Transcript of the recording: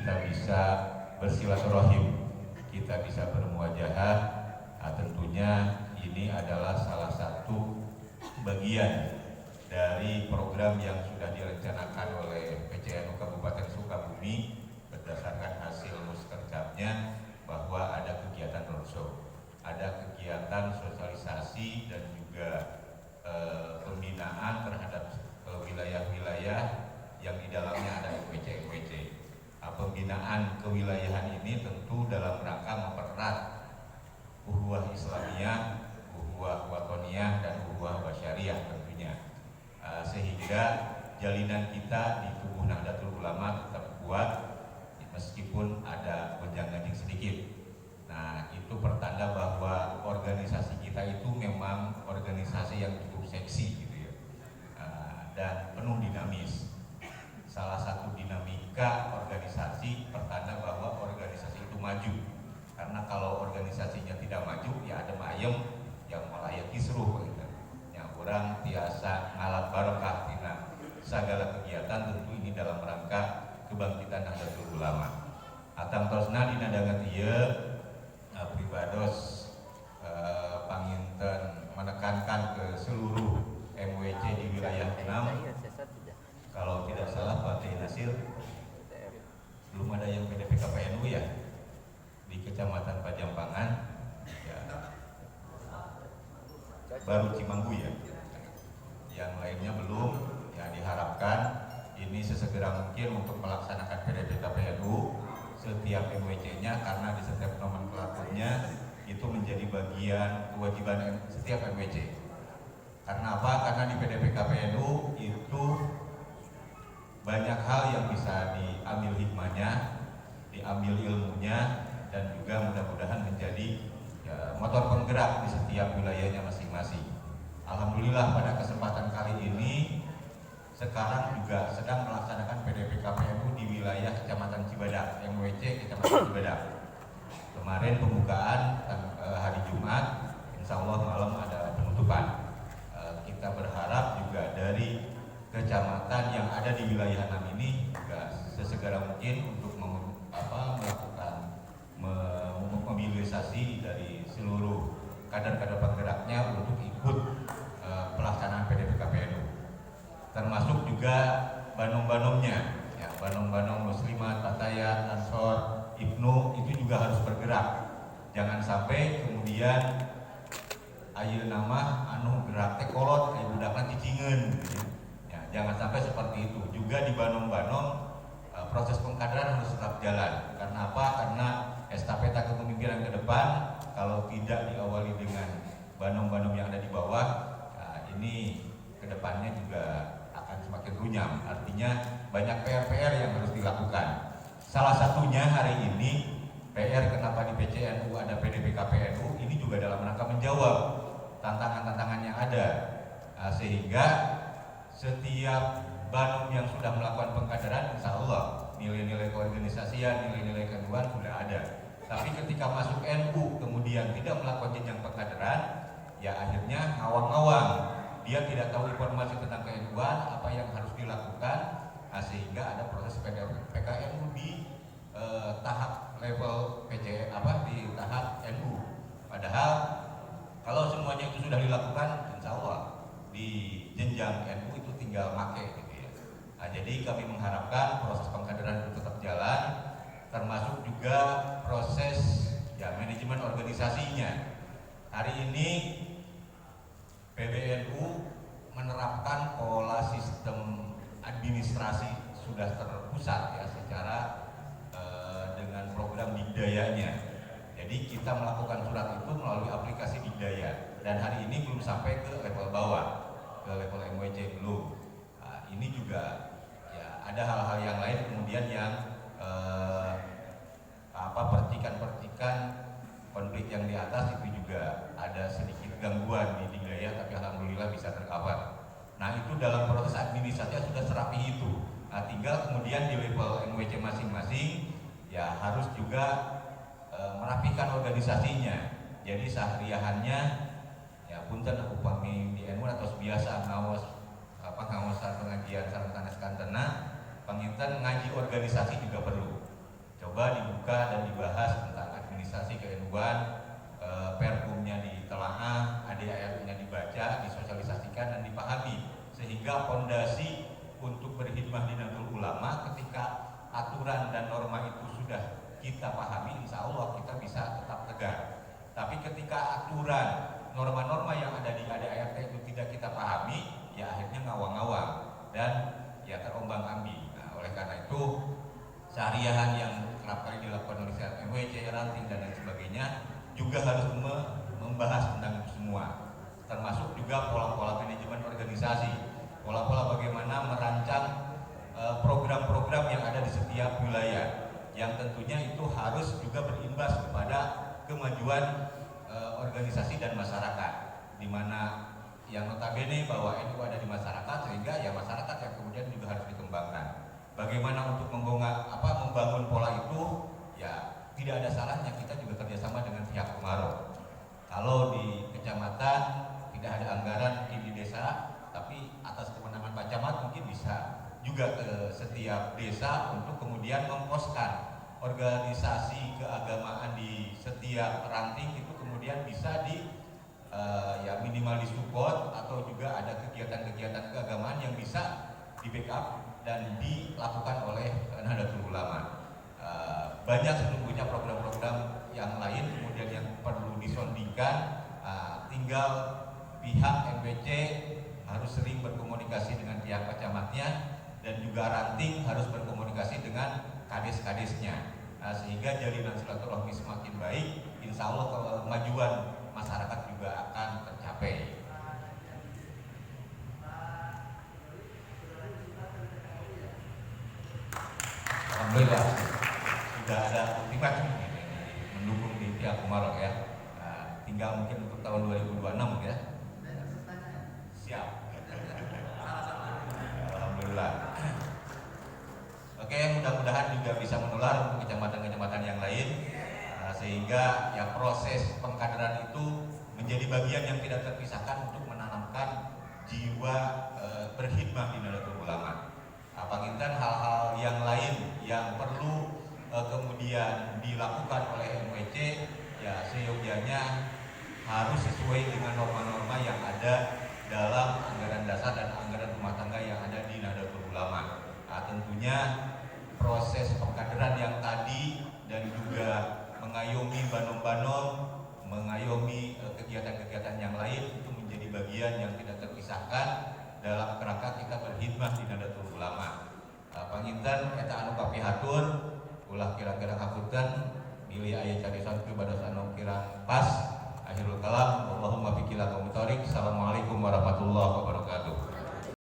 kita bisa bersilaturahim, kita bisa bermuajahah. Tentunya ini adalah salah satu bagian dari program yang sudah direncanakan oleh PCNU Kabupaten Sukabumi berdasarkan hasil muskercapnya, bahwa ada kegiatan roadshow, ada kegiatan sosialisasi dan juga pembinaan terhadap wilayah-wilayah yang di dalamnya ada MWC. Pembinaan kewilayahan ini tentu dalam rangka mempererat ukhuwah Islamiyah, ukhuwah watoniyah, dan ukhuwah basyariah tentunya, sehingga jalinan kita di tubuh Nahdlatul Ulama tetap kuat meskipun ada gonjang-ganjing sedikit. Nah, itu pertanda bahwa organisasi kita itu memang organisasi yang cukup seksi gitu ya, dan penuh dinamis. Salah satu dinamika organisasi pertanda bahwa organisasi itu maju. Karena kalau organisasinya tidak maju, ya ada mayem yang malah kisruh gitu. Yang orang tiasa ngalat barokah tina segala kegiatan, tentu ini dalam rangka kebangkitan Nahdlatul Ulama. Atang tosna dina dangan ieu pribados panginten menekankan ke seluruh MWC di wilayah 6. Kalau tidak salah Pak Teh Nasir, belum ada yang PDP KPNU ya di Kecamatan Pajampangan ya, baru Cimanggu ya, yang lainnya belum. Ya, diharapkan ini sesegera mungkin untuk melaksanakan PDP KPNU setiap MWC-nya, karena di setiap nomenklaturnya itu menjadi bagian kewajiban setiap MWC. Karena apa? Karena di PDP KPNU itu banyak hal yang bisa diambil hikmahnya, diambil ilmunya, dan juga mudah-mudahan menjadi ya, motor penggerak di setiap wilayahnya masing-masing. Alhamdulillah pada kesempatan kali ini sekarang juga sedang melaksanakan PDP KPNU di wilayah Kecamatan Cibadak, MWC Kecamatan Cibadak. Kemarin pembukaan hari Jumat, insya Allah malam ada penutupan. Kita berharap juga dari kecamatan yang ada di wilayah 6 ini juga sesegera mungkin untuk melakukan memobilisasi dari seluruh kader-kader penggeraknya untuk ikut pelaksanaan PDP KPNU, termasuk juga banom-banomnya ya, banom-banom muslimat, fatayat, ansor, ibnu itu juga harus bergerak. Jangan sampai kemudian ayeuna nama anu gerak teh kolot aya budakna cicingeun gitu. Jangan sampai seperti itu. Juga di banom-banom proses pengkaderan harus tetap jalan. Karena apa? Karena estafeta kepemimpinan ke depan kalau tidak diawali dengan banom-banom yang ada di bawah, ini ke depannya juga akan semakin runyam. Artinya banyak PR-PR yang harus dilakukan. Salah satunya hari ini PR kenapa di PCNU ada PDP KPNU ini juga dalam rangka menjawab tantangan-tantangan yang ada, sehingga setiap banom yang sudah melakukan pengkaderan, insya Allah nilai-nilai keorganisasian, nilai-nilai kenuan sudah ada. Tapi ketika masuk NU kemudian tidak melakukan jenjang pengkaderan, ya akhirnya ngawang-ngawang. Dia tidak tahu informasi tentang kenuan, apa yang harus dilakukan, sehingga ada proses PKNU di tahap level PC di tahap NU. Padahal kalau semuanya itu sudah dilakukan, insya Allah di jenjang NU itu tinggal make gitu ya. Nah, jadi kami mengharapkan proses pengkaderan itu tetap jalan, termasuk juga proses ya manajemen organisasinya. Hari ini PBNU menerapkan pola sistem administrasi sudah terpusat ya secara dengan program Digdayanya. Jadi kita melakukan surat itu melalui aplikasi Digdaya, dan hari ini belum sampai ke level bawah, ke level MWC belum. Nah, ini juga ya ada hal-hal yang lain kemudian yang percikan-percikan konflik yang di atas itu juga ada sedikit gangguan di Digdaya, tapi alhamdulillah bisa tercover. Nah, itu dalam proses administrasi sudah serapi itu. Nah, tinggal kemudian di level MWC masing-masing ya harus juga merapikan organisasinya. Jadi sehariahannya ya punten aku pami di NU atau biasa ngawasan pengajian sareng sanes kantena, panginten ngaji organisasi juga perlu. coba dibuka dan dibahas tentang administrasi ke-NU-an, perpumnya ditelaah, ADART-nya dibaca, disosialisasikan dan dipahami, sehingga fondasi untuk berkhidmah di Nahdlatul Ulama ketika aturan dan norma itu sudah kita pahami, insya Allah kita bisa tetap tegak. Tapi ketika aturan, norma-norma yang ada di ADART itu tidak kita pahami, ya akhirnya ngawang-ngawang dan ya terombang-ambing. Nah, oleh karena itu syariahan yang kerap kali dilakukan oleh MWC, ranting dan lain sebagainya juga harus membahas tentang itu semua, termasuk juga pola-pola manajemen organisasi, pola-pola bagaimana merancang program-program yang ada di setiap wilayah, yang tentunya itu harus juga berimbas kepada kemajuan organisasi dan masyarakat, di mana yang notabene bahwa NU ada di masyarakat, sehingga ya masyarakat yang kemudian juga harus dikembangkan. Bagaimana untuk membangun pola itu, ya tidak ada salahnya kita juga kerjasama dengan pihak Umaro. Kalau di kecamatan tidak ada anggaran, mungkin di desa, tapi atas kewenangan Pak Camat mungkin bisa juga ke setiap desa untuk kemudian memposkan organisasi keagamaan di setiap ranting itu kemudian bisa ya minimal disupport, atau juga ada kegiatan-kegiatan keagamaan yang bisa di backup dan dilakukan oleh Nahdlatul Ulama. Banyak sesungguhnya program-program yang lain kemudian yang perlu disondingkan, tinggal pihak MPC harus sering berkomunikasi dengan pihak Camatnya, dan juga ranting harus berkomunikasi dengan kades-kadesnya, sehingga jalinan silaturahmi semakin baik, insya Allah kemajuan masyarakat juga akan tercapai. Alhamdulillah sudah ada ultimat mendukung di pihak Umaro ya. Tinggal mungkin untuk tahun 2026 ya. Siap. Alhamdulillah. Oke, mudah-mudahan juga bisa menular untuk kecamatan-kecamatan yang lain, sehingga ya proses pengkaderan itu menjadi bagian yang tidak terpisahkan untuk menanamkan jiwa berkhidmah di Nahdlatul Ulama. Panginten hal-hal yang lain yang perlu kemudian dilakukan oleh MWC, ya seyogyanya harus sesuai dengan norma-norma yang ada dalam anggaran dasar dan anggaran rumah tangga yang ada di Nahdlatul Ulama. Tentunya proses pengkaderan yang tadi dan juga mengayomi banom-banom, mengayomi kegiatan-kegiatan yang lain itu menjadi bagian yang tidak terpisahkan dalam kerangka kita berkhidmah di Nahdlatul Ulama. Panginten eta anu kapihatur ulah kira-kira kapunten milih aya carisan kebados anu kirang pas